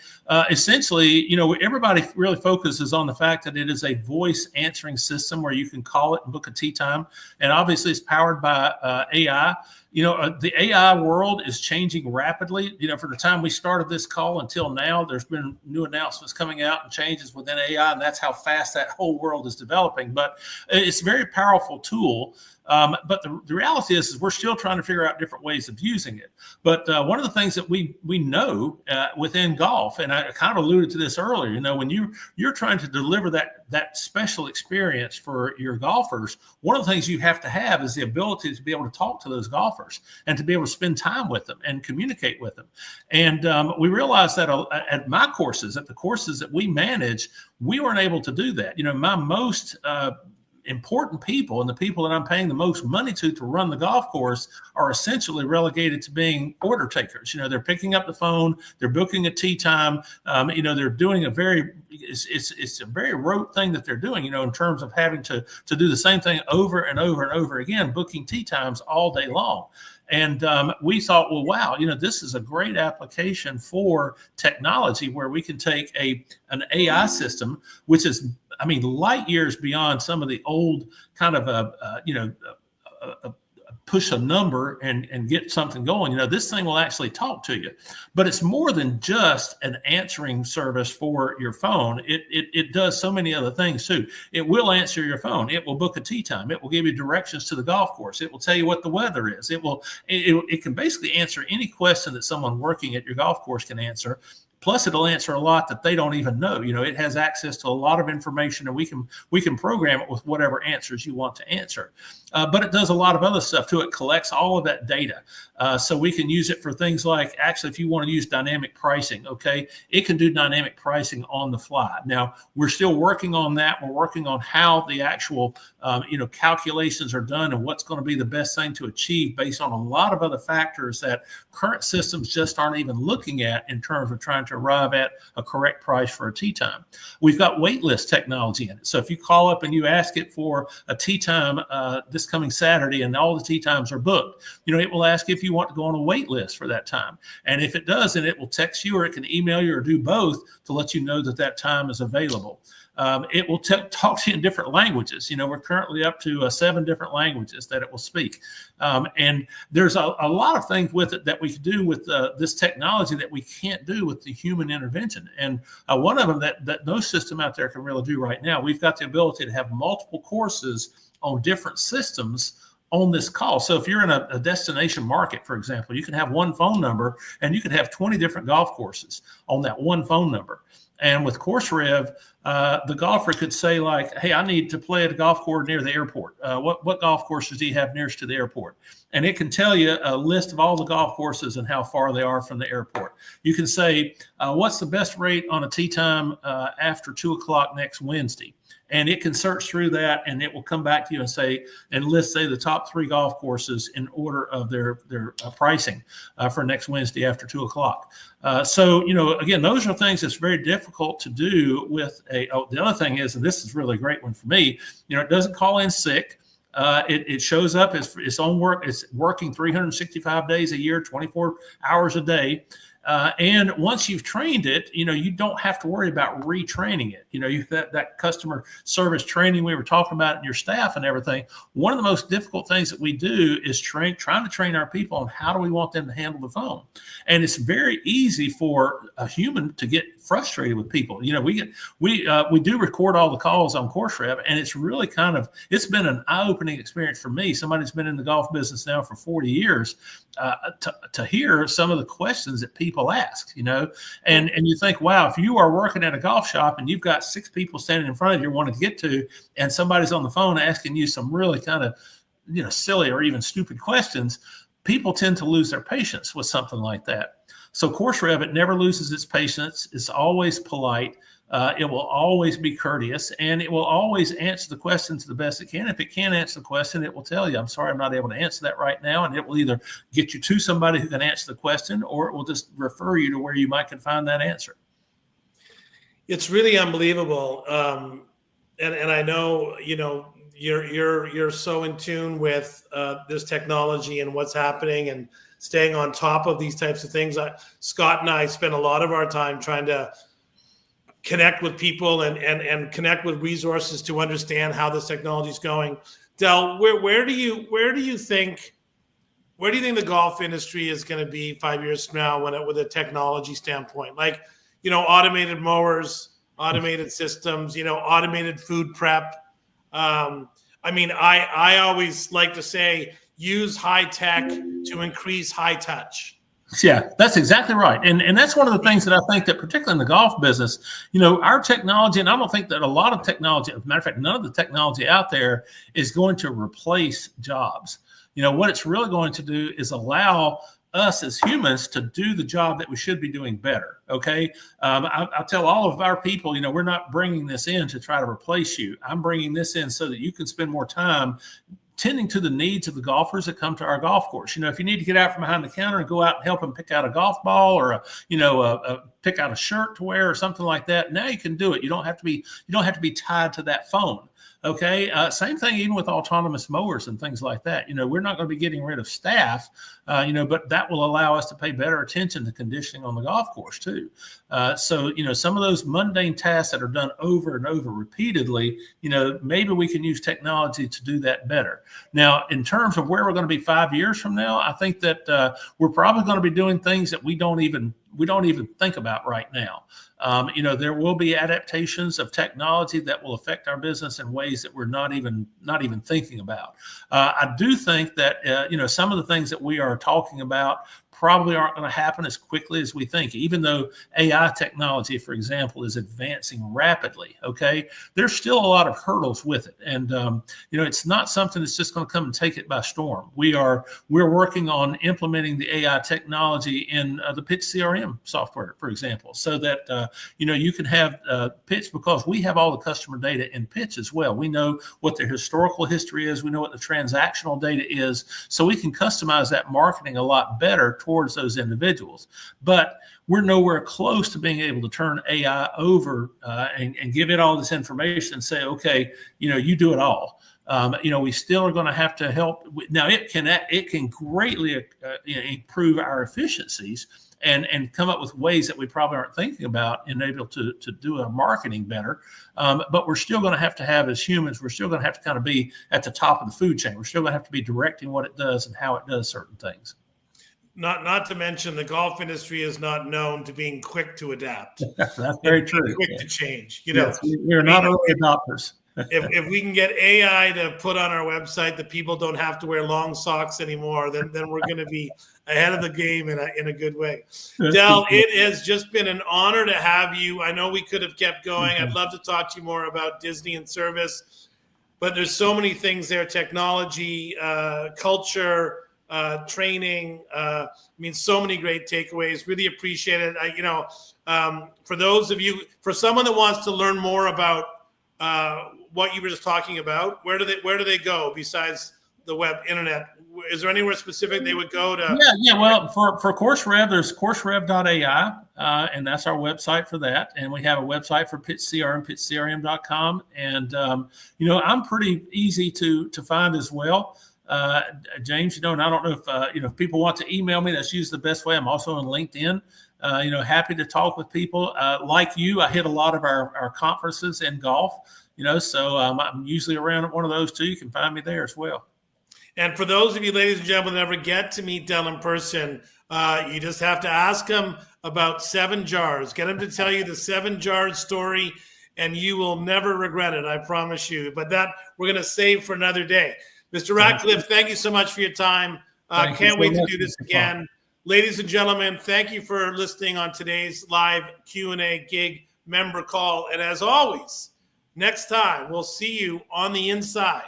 Essentially, everybody really focuses on the fact that it is a voice answering system where you can call it and book a tee time. And obviously it's powered by AI. The AI world is changing rapidly. From the time we started this call until now, there's been new announcements coming out and changes within AI, and that's how fast that whole world is developing. But it's a very powerful tool. But the reality is we're still trying to figure out different ways of using it. But one of the things that we know within golf, and I kind of alluded to this earlier, when you're trying to deliver that special experience for your golfers, one of the things you have to have is the ability to be able to talk to those golfers and to be able to spend time with them and communicate with them. And we realized that at my courses, at the courses that we manage, we weren't able to do that. My most important people and the people that I'm paying the most money to run the golf course are essentially relegated to being order takers. They're picking up the phone, they're booking a tee time. They're doing it's a very rote thing that they're doing, in terms of having to do the same thing over and over and over again, booking tee times all day long. And we thought, well, wow, this is a great application for technology where we can take an AI system, which is, light years beyond some of the old kind of push a number and get something going. This thing will actually talk to you, but it's more than just an answering service for your phone. It does so many other things too. It will answer your phone. It will book a tee time. It will give you directions to the golf course. It will tell you what the weather is. It can basically answer any question that someone working at your golf course can answer. Plus, it'll answer a lot that they don't even know. It has access to a lot of information, and we can program it with whatever answers you want to answer. But it does a lot of other stuff too. It collects all of that data, so we can use it for things like, actually, if you want to use dynamic pricing, okay, it can do dynamic pricing on the fly. Now, we're still working on that. We're working on how the actual calculations are done and what's going to be the best thing to achieve based on a lot of other factors that current systems just aren't even looking at in terms of trying to arrive at a correct price for a tee time. We've got waitlist technology in it. So if you call up and you ask it for a tee time this coming Saturday and all the tee times are booked, it will ask if you want to go on a wait list for that time. And if it does, then it will text you or it can email you or do both to let you know that time is available. it will talk to you in different languages. We're currently up to 7 different languages that it will speak. And there's a lot of things with it that we can do with this technology that we can't do with the human intervention. And one of them that no system out there can really do right now, we've got the ability to have multiple courses on different systems on this call. So if you're in a destination market, for example, you can have one phone number and you can have 20 different golf courses on that one phone number. And with CourseRev, the golfer could say like, hey, I need to play at a golf course near the airport. What golf courses do you have nearest to the airport? And it can tell you a list of all the golf courses and how far they are from the airport. You can say, what's the best rate on a tee time after 2 o'clock next Wednesday? And it can search through that and it will come back to you and say, and list, say, the top 3 golf courses in order of their pricing for next Wednesday after 2 o'clock. So, again, those are things that's very difficult to do with the other thing is, and this is really a great one for me, it doesn't call in sick. It shows up as its own work. It's working 365 days a year, 24 hours a day. And once you've trained it, you don't have to worry about retraining it. That customer service training we were talking about in your staff and everything. One of the most difficult things that we do is trying to train our people on how do we want them to handle the phone. And it's very easy for a human to get frustrated with people. We do record all the calls on CourseRev, and it's really it's been an eye-opening experience for me, somebody who's been in the golf business now for 40 years, to hear some of the questions that people ask, and you think, wow, if you are working at a golf shop and you've got 6 people standing in front of you wanting to get to, and somebody's on the phone asking you some really silly or even stupid questions, people tend to lose their patience with something like that. So CourseRev, it never loses its patience. It's always polite. It will always be courteous, and it will always answer the questions the best it can. If it can't answer the question, it will tell you, I'm sorry, I'm not able to answer that right now. And it will either get you to somebody who can answer the question, or it will just refer you to where you might can find that answer. It's really unbelievable. And I know, you're so in tune with this technology and what's happening and staying on top of these types of things. Scott and I spend a lot of our time trying to connect with people and connect with resources to understand how this technology is going. Del, where do you think the golf industry is going to be 5 years from now with a technology standpoint? Like, automated mowers, automated systems, automated food prep. I always like to say, use high tech to increase high touch. Yeah, that's exactly right. And that's one of the things that I think that particularly in the golf business, our technology, and I don't think that a lot of technology, as a matter of fact, none of the technology out there is going to replace jobs. What it's really going to do is allow us as humans to do the job that we should be doing better. Okay. I tell all of our people, we're not bringing this in to try to replace you. I'm bringing this in so that you can spend more time tending to the needs of the golfers that come to our golf course. If you need to get out from behind the counter and go out and help them pick out a golf ball or pick out a shirt to wear or something like that, now you can do it. You don't have to be tied to that phone. Okay. Same thing even with autonomous mowers and things like that. We're not going to be getting rid of staff, but that will allow us to pay better attention to conditioning on the golf course too. So some of those mundane tasks that are done over and over repeatedly, maybe we can use technology to do that better. Now, in terms of where we're going to be 5 years from now, I think that we're probably going to be doing things that we don't even think about right now. There will be adaptations of technology that will affect our business in ways that we're not even thinking about. I do think that some of the things that we are talking about probably aren't going to happen as quickly as we think, even though AI technology, for example, is advancing rapidly. Okay, there's still a lot of hurdles with it, and it's not something that's just going to come and take it by storm. We're working on implementing the AI technology in the Pitch CRM software, for example, so that you can have Pitch, because we have all the customer data in Pitch as well. We know what their historical history is. We know what the transactional data is, so we can customize that marketing a lot better towards those individuals. But we're nowhere close to being able to turn AI over and give it all this information and say, okay, you do it all. We still are going to have to help. Now, it can greatly improve our efficiencies and come up with ways that we probably aren't thinking about and able to do our marketing better. But we're still going to have, as humans, we're still going to have to kind of be at the top of the food chain. We're still going to have to be directing what it does and how it does certain things. Not to mention the golf industry is not known to being quick to adapt. That's very true. Quick to change. Yes, we're not early adopters. if we can get AI to put on our website that people don't have to wear long socks anymore, then we're going to be ahead of the game in a good way. Del, it has just been an honor to have you. I know we could have kept going. I'd love to talk to you more about Disney and service, but there's so many things there: technology, culture, training. I mean, so many great takeaways. Really appreciate it. For those of you, for someone that wants to learn more about what you were just talking about, where do they go besides the web internet? Is there anywhere specific they would go to? Yeah. Well, for CourseRev, there's courserev.ai, and that's our website for that. And we have a website for Pitch CRM, pitchcrm.com. And I'm pretty easy to find as well. James, and I don't know if people want to email me, that's usually the best way. I'm also on LinkedIn. Happy to talk with people like you. I hit a lot of our conferences in golf, so I'm usually around at one of those too. You can find me there as well. And for those of you, ladies and gentlemen, that never get to meet Del in person, you just have to ask him about 7 jars. Get him to tell you the 7 jars story, and you will never regret it. I promise you. But that we're going to save for another day. Mr. Ratcliffe, thank you so much for your time. Can't wait to do this again. Ladies and gentlemen, thank you for listening on today's live Q&A gig member call. And as always, next time we'll see you on the inside.